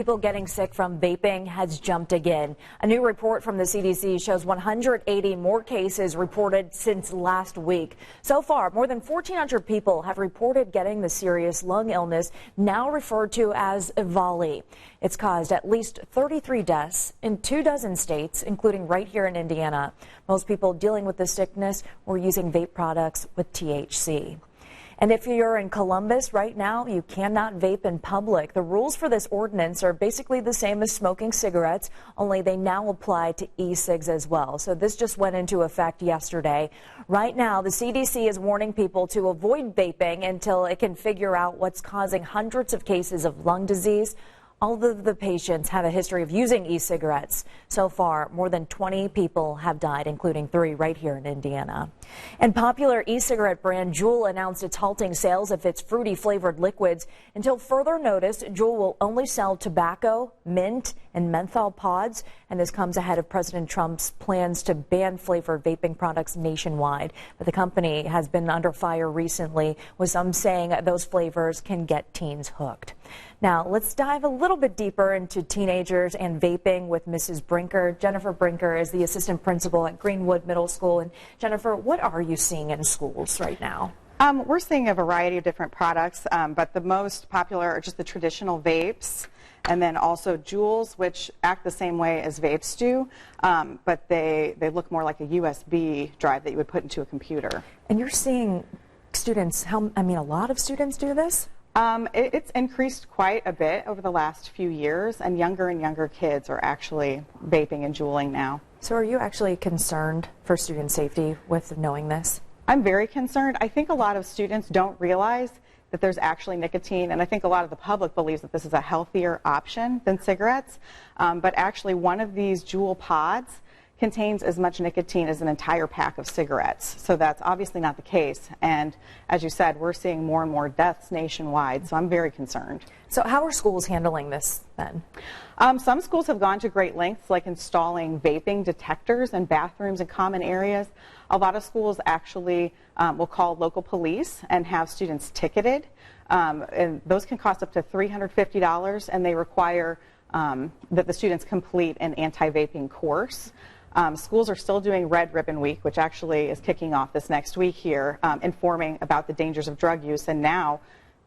People getting sick from vaping has jumped again. A new report from the CDC shows 180 more cases reported since last week. So far, more than 1,400 people have reported getting the serious lung illness now referred to as EVALI. It's caused at least 33 deaths in 24 states, including right here in Indiana. Most people dealing with this sickness were using vape products with THC. And if you're in Columbus right now, you cannot vape in public. The rules for this ordinance are basically the same as smoking cigarettes, only they now apply to e-cigs as well. So this just went into effect yesterday. Right now, the CDC is warning people to avoid vaping until it can figure out what's causing hundreds of cases of lung disease. All of the patients have a history of using e-cigarettes. So far, more than 20 people have died, including 3 right here in Indiana. And popular e-cigarette brand Juul announced it's halting sales of its fruity flavored liquids. Until further notice, Juul will only sell tobacco, mint, and menthol pods. And this comes ahead of President Trump's plans to ban flavored vaping products nationwide. But the company has been under fire recently, with some saying those flavors can get teens hooked. Now, let's dive a little bit deeper into teenagers and vaping with Mrs. Brinker. Jennifer Brinker is the assistant principal at Greenwood Middle School. And Jennifer, what are you seeing in schools right now? We're seeing a variety of different products, but the most popular are just the traditional vapes, and then also Juuls, which act the same way as vapes do, but they look more like a USB drive that you would put into a computer. And you're seeing students, a lot of students do this? It's increased quite a bit over the last few years, and younger kids are actually vaping and juuling now. So are you actually concerned for student safety with knowing this? I'm very concerned. I think a lot of students don't realize that there's actually nicotine, and I think a lot of the public believes that this is a healthier option than cigarettes, but actually one of these Juul pods contains as much nicotine as an entire pack of cigarettes. So that's obviously not the case. And as you said, we're seeing more and more deaths nationwide, so I'm very concerned. So how are schools handling this then? Some schools have gone to great lengths, like installing vaping detectors in bathrooms and common areas. A lot of schools actually will call local police and have students ticketed. And those can cost up to $350, and they require that the students complete an anti-vaping course. Schools are still doing Red Ribbon Week, which actually is kicking off this next week here, informing about the dangers of drug use, and now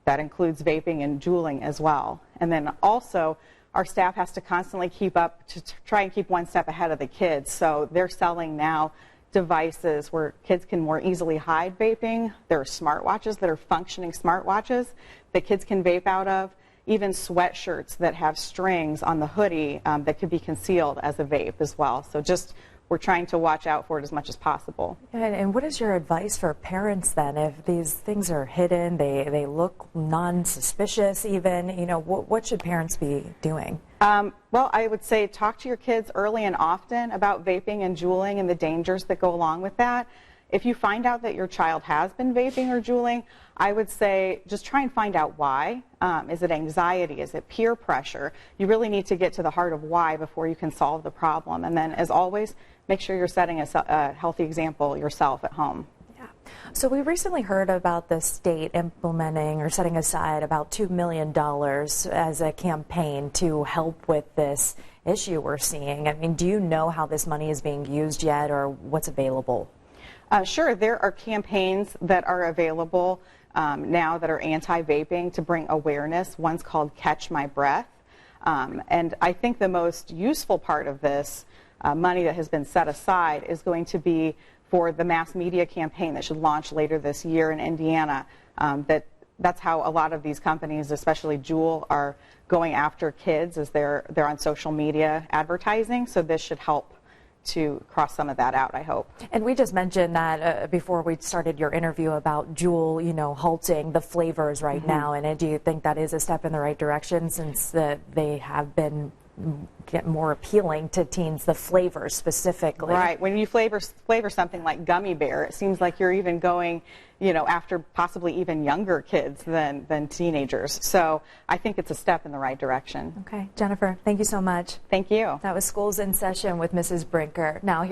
that includes vaping and juuling as well. And then also, our staff has to constantly keep up to try and keep one step ahead of the kids. So they're selling now devices where kids can more easily hide vaping. There are smartwatches that are functioning smartwatches that kids can vape out of. Even sweatshirts that have strings on the hoodie that could be concealed as a vape as well. So just we're trying to watch out for it as much as possible. And what is your advice for parents then? If these things are hidden, they look non-suspicious even, what should parents be doing? Well, I would say talk to your kids early and often about vaping and juuling and the dangers that go along with that. If you find out that your child has been vaping or juuling, I would say just try and find out why. Is it anxiety? Is it peer pressure? You really need to get to the heart of why before you can solve the problem. And then, as always, make sure you're setting a healthy example yourself at home. Yeah. So we recently heard about the state implementing or setting aside about $2 million as a campaign to help with this issue we're seeing. Do you know how this money is being used yet or what's available? Sure, there are campaigns that are available now that are anti-vaping to bring awareness. One's called Catch My Breath. And I think the most useful part of this money that has been set aside is going to be for the mass media campaign that should launch later this year in Indiana. That's how a lot of these companies, especially Juul, are going after kids as they're on social media advertising. So this should help to cross some of that out, I hope. And we just mentioned that before we started your interview about Juul, halting the flavors right now. And do you think that is a step in the right direction since they have been get more appealing to teens, the flavors specifically? Right. When you flavor something like gummy bear, it seems like you're even going, after possibly even younger kids than teenagers. So I think it's a step in the right direction. Okay. Jennifer, thank you so much. Thank you. That was Schools in Session with Mrs. Brinker. Now here